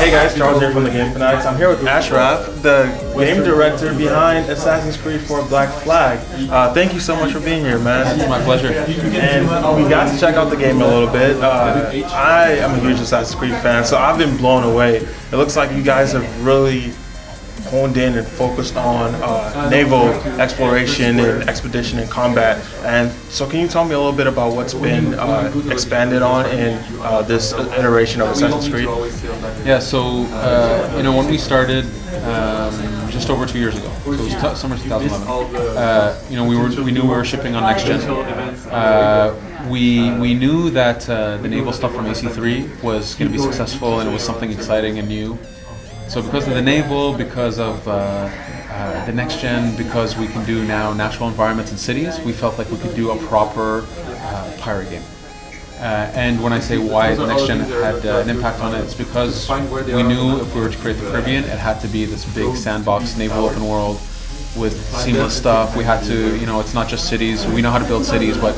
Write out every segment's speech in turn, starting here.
Hey guys, Charles here from the game Fanatics. I'm here with Ashraf, the game director behind Assassin's Creed 4 Black Flag. Thank you so much for being here, man. It's my pleasure. And we got to check out the game a little bit. I am a huge Assassin's Creed fan, so I've been blown away. It looks like you guys have really honed in and focused on naval exploration and expedition and combat. And so can you tell me a little bit about what's been expanded on in this iteration of Assassin's Creed? Yeah, so when we started just over 2 years ago, so it was summer 2011. We knew we were shipping on next gen. We knew that the naval stuff from AC3 was going to be successful and it was something exciting and new. So because of the naval, because of the next gen, because we can do now natural environments and cities, we felt like we could do a proper pirate game. And when I say why the next gen had an impact on it, it's because we knew if we were to create the Caribbean, it had to be this big sandbox naval open world with seamless stuff. We had to, it's not just cities. We know how to build cities, but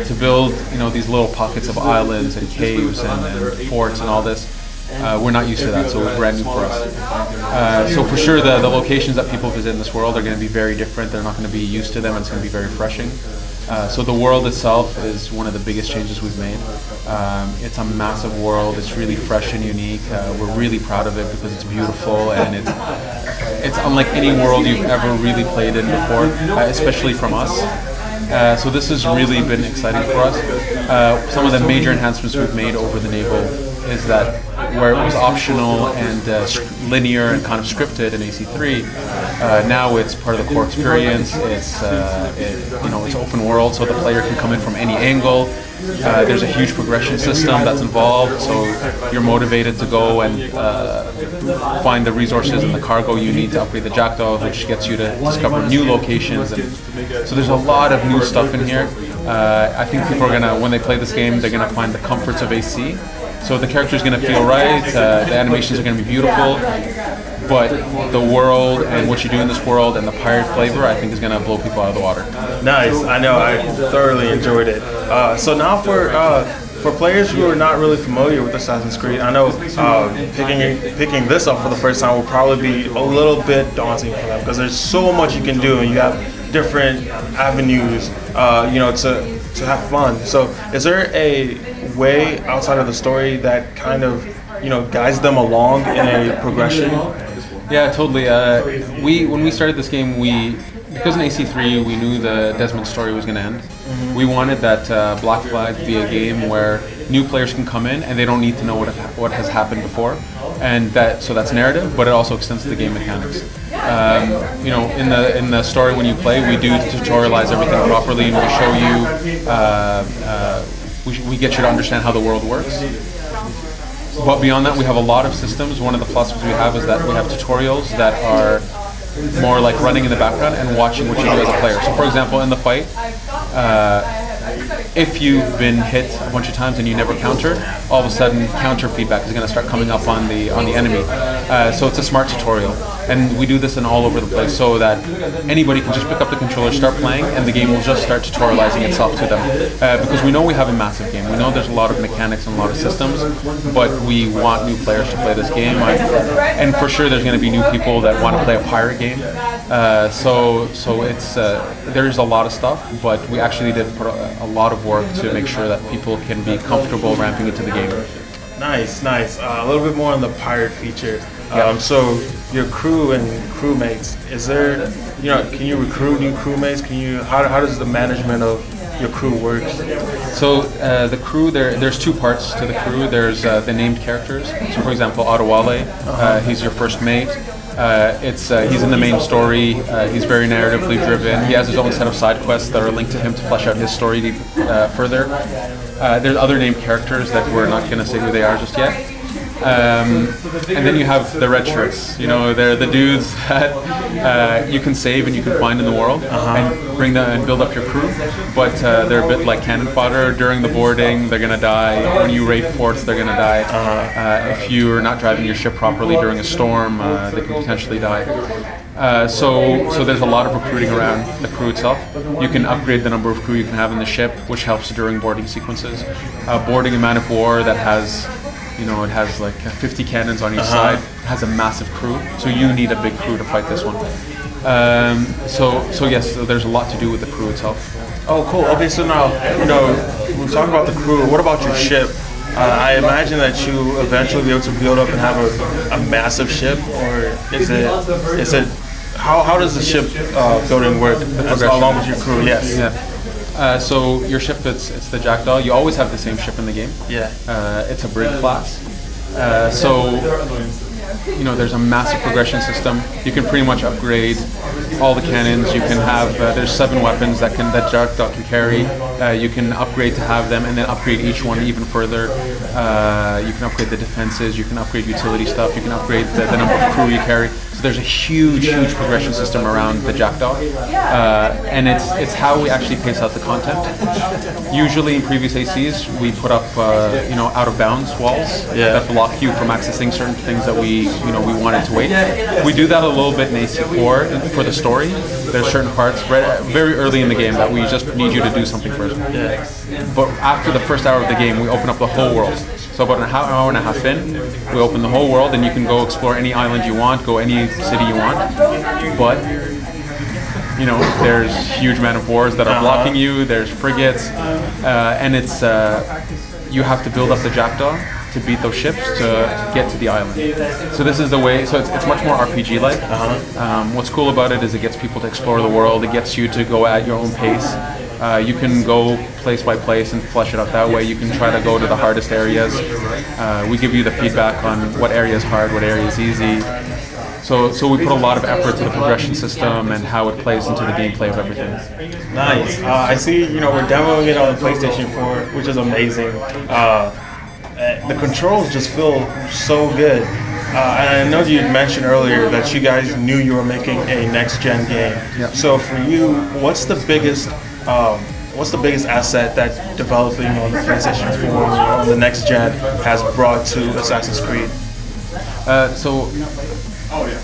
to build, these little pockets of islands and caves and forts and all this, we're not used to that, so it was brand new for us. So for sure, the locations that people visit in this world are going to be very different. They're not going to be used to them, and it's going to be very refreshing. So the world itself is one of the biggest changes we've made. It's a massive world. It's really fresh and unique. We're really proud of it because it's beautiful and it's unlike any world you've ever really played in before, especially from us. So this has really been exciting for us. Some of the major enhancements we've made over the naval is that where it was optional and linear and kind of scripted in AC3, now it's part of the core experience. It's open world, so the player can come in from any angle. There's a huge progression system that's involved, so you're motivated to go and find the resources and the cargo you need to upgrade the jackdaw, which gets you to discover new locations. And so there's a lot of new stuff in here. I think people are gonna, when they play this game, they're gonna find the comforts of AC. So the character's gonna feel right. The animations are gonna be beautiful. But the world and what you do in this world and the pirate flavor, I think, is going to blow people out of the water. Nice. I know. I thoroughly enjoyed it. So now for players who are not really familiar with Assassin's Creed, I know picking this up for the first time will probably be a little bit daunting for them because there's so much you can do and you have different avenues, to have fun. So is there a way outside of the story that kind of, guides them along in a progression? Yeah, totally. When we started this game, because in AC3 we knew the Desmond story was going to end. Mm-hmm. We wanted that Black Flag to be a game where new players can come in and they don't need to know what has happened before, and so that's narrative, but it also extends to the game mechanics. In the story when you play, we do tutorialize everything properly, and we show you. We get you to understand how the world works. But beyond that, we have a lot of systems. One of the philosophies we have is that we have tutorials that are more like running in the background and watching what you do as a player. So for example, in the fight, if you've been hit a bunch of times and you never countered, all of a sudden counter feedback is going to start coming up on the enemy. So it's a smart tutorial, and we do this in all over the place so that anybody can just pick up the controller, start playing, and the game will just start tutorializing itself to them. Because we know we have a massive game. We know there's a lot of mechanics and a lot of systems, but we want new players to play this game. And for sure, there's going to be new people that want to play a pirate game. So it's there's a lot of stuff, but we actually did put a lot of work to make sure that people can be comfortable ramping into the game. Nice. A little bit more on the pirate feature. So your crew and crewmates, is there, can you recruit new crewmates? How does the management of your crew work? So the crew, there's two parts to the crew. There's the named characters. So for example, Adewale, he's your first mate. He's in the main story. He's very narratively driven. He has his own set of side quests that are linked to him to flesh out his story further. There's other named characters that we're not going to say who they are just yet. And then you have the red shirts. They're the dudes that you can save and you can find in the world and bring them and build up your crew. But they're a bit like cannon fodder. During the boarding, they're gonna die. When you raid forts, they're gonna die. If you're not driving your ship properly during a storm, they can potentially die. So there's a lot of recruiting around the crew itself. You can upgrade the number of crew you can have in the ship, which helps during boarding sequences. Boarding a man of war that has You know, it has like 50 cannons on each side. It has a massive crew, so you need a big crew to fight this one. So yes, so there's a lot to do with the crew itself. Oh, cool. Okay, so now, you know, we're talking about the crew. What about your ship? I imagine that you eventually be able to build up and have a massive ship, or is it how does the ship building work along with your crew? Yes. Yeah. So your ship, it's the Jackdaw. You always have the same ship in the game. Yeah. It's a brig class. So you know, there's a massive progression system. You can pretty much upgrade all the cannons. You can have there's 7 weapons that Jackdaw can carry. You can upgrade to have them, and then upgrade each one even further. You can upgrade the defenses. You can upgrade utility stuff. You can upgrade the number of crew you carry. So there's a huge progression system around the Jackdaw, and it's how we actually pace out the content. Usually in previous ACs, we put up you know, out of bounds walls that block you from accessing certain things that we wanted to wait. We do that a little bit in AC4 for the story. There's certain parts very early in the game that we just need you to do something first. But after the first hour of the game, we open up the whole world. So about an hour and a half in, we open the whole world, and you can go explore any island you want, go any city you want. But you know, there's huge man of wars that are blocking you. There's frigates, and it's you have to build up the Jackdaw to beat those ships to get to the island. So this is the way. So it's much more RPG-like. What's cool about it is it gets people to explore the world. It gets you to go at your own pace. You can go place by place and flesh it out that way. You can try to go to the hardest areas. We give you the feedback on what area is hard, what area is easy. So we put a lot of effort to the progression system and how it plays into the gameplay of everything. Nice. I see, you know, we're demoing it on the PlayStation 4, which is amazing. The controls just feel so good. And I know you mentioned earlier that you guys knew you were making a next-gen game. Yep. So for you, what's the biggest asset that developing on the PlayStation 4 on the next gen has brought to Assassin's Creed? So,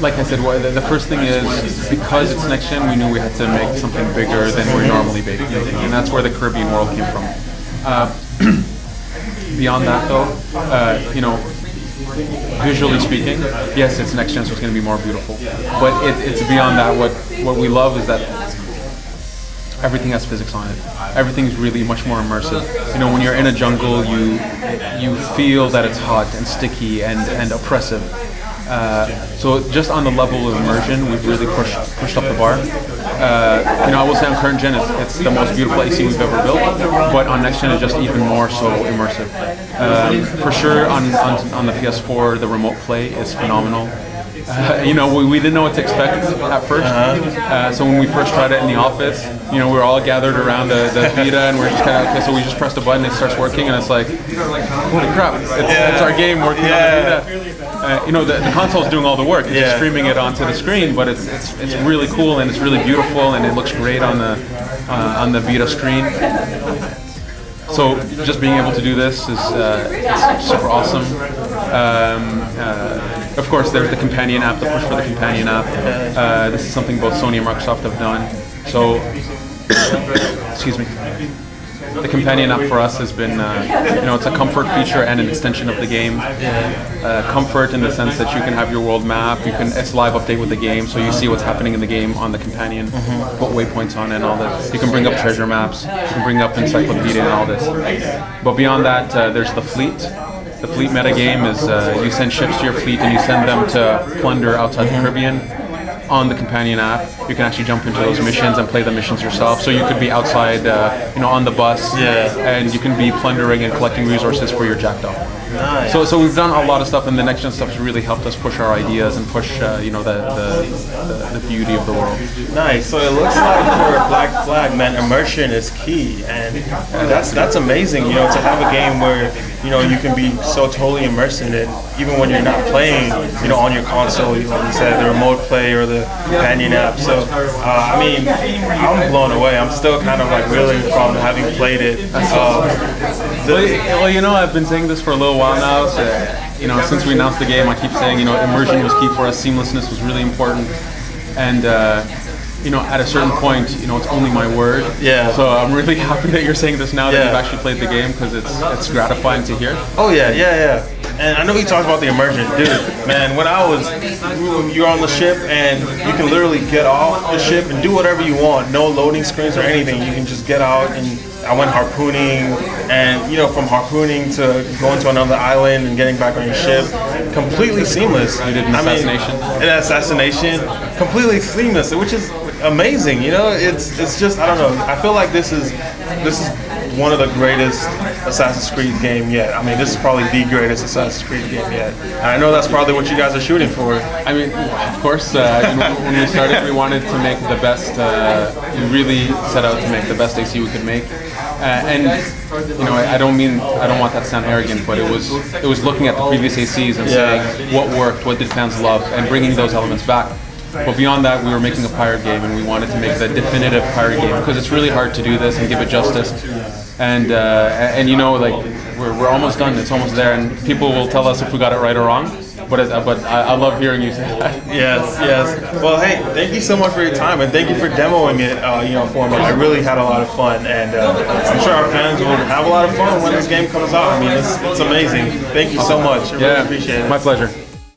like I said, the first thing is, because it's next gen, we knew we had to make something bigger than we're normally making, and that's where the Caribbean world came from. Beyond that, though, you know, visually speaking, yes, it's next gen, so it's going to be more beautiful. But it's beyond that. What we love is that everything has physics on it. Everything's really much more immersive. You know, when you're in a jungle, you feel that it's hot and sticky and oppressive. So just on the level of immersion, we've really pushed up the bar. You know, I will say on current gen, it's the most beautiful AC we've ever built, but on next gen, it's just even more so immersive. For sure, on the PS4, the remote play is phenomenal. You know, we didn't know what to expect at first. So when we first tried it in the office, you know, we were all gathered around the Vita, and we're just kind of, okay, so we just pressed a button, it starts working, and it's like, holy crap, it's our game working on the Vita. You know, the console's doing all the work. It's just streaming it onto the screen, but it's really cool, and it's really beautiful, and it looks great on the Vita screen. So just being able to do this is it's super awesome. Of course, there's the companion app, the push for the companion app. This is something both Sony and Microsoft have done. So, excuse me. The companion app for us has been, you know, it's a comfort feature and an extension of the game. Comfort in the sense that you can have your world map, it's live update with the game, so you see what's happening in the game on the companion, put waypoints on it and all this. You can bring up treasure maps, you can bring up encyclopedia and all this. But beyond that, there's the fleet. The fleet meta game is you send ships to your fleet and you send them to plunder outside the Caribbean. On the companion app, you can actually jump into those missions and play the missions yourself. So you could be outside, you know, on the bus, and you can be plundering and collecting resources for your Jackdaw. Nice. So we've done a lot of stuff, and the next gen stuff has really helped us push our ideas and push, you know, the beauty of the world. Nice. So it looks like for Black Flag, man, immersion is key, and that's amazing. You know, to have a game where, you know, you can be so totally immersed in it, even when you're not playing, you know, on your console, like you said, the remote play or the companion app. So, I mean, I'm blown away. I'm still kind of like reeling from having played it. Well, you know, I've been saying this for a little while now. So, you know, since we announced the game, I keep saying, you know, immersion was key for us. Seamlessness was really important, and you know, at a certain point, you know, it's only my word. Yeah. So I'm really happy that you're saying this now that you've actually played the game, because it's gratifying to hear. Oh yeah. And I know you talked about the immersion, dude. Man, when you're on the ship and you can literally get off the ship and do whatever you want. No loading screens or anything. You can just get out, and I went harpooning, and from harpooning to going to another island and getting back on your ship, completely seamless. You did an assassination. An assassination, completely seamless, which is amazing. It's just, I don't know. I feel like this is one of the greatest Assassin's Creed game yet. I mean, this is probably the greatest Assassin's Creed game yet. And I know that's probably what you guys are shooting for. I mean, of course, when we started, we wanted to make the best. We really set out to make the best AC we could make. And I don't want that to sound arrogant, but it was looking at the previous ACs and saying what worked, what did fans love, and bringing those elements back. But beyond that, we were making a pirate game, and we wanted to make the definitive pirate game because it's really hard to do this and give it justice. And we're almost done. It's almost there, and people will tell us if we got it right or wrong. But I love hearing you say that. Yes. Well, hey, thank you so much for your time, and thank you for demoing it. For me, I really had a lot of fun, and I'm sure our fans will have a lot of fun when this game comes out. I mean, it's amazing. Thank you so much. I really appreciate it. My pleasure.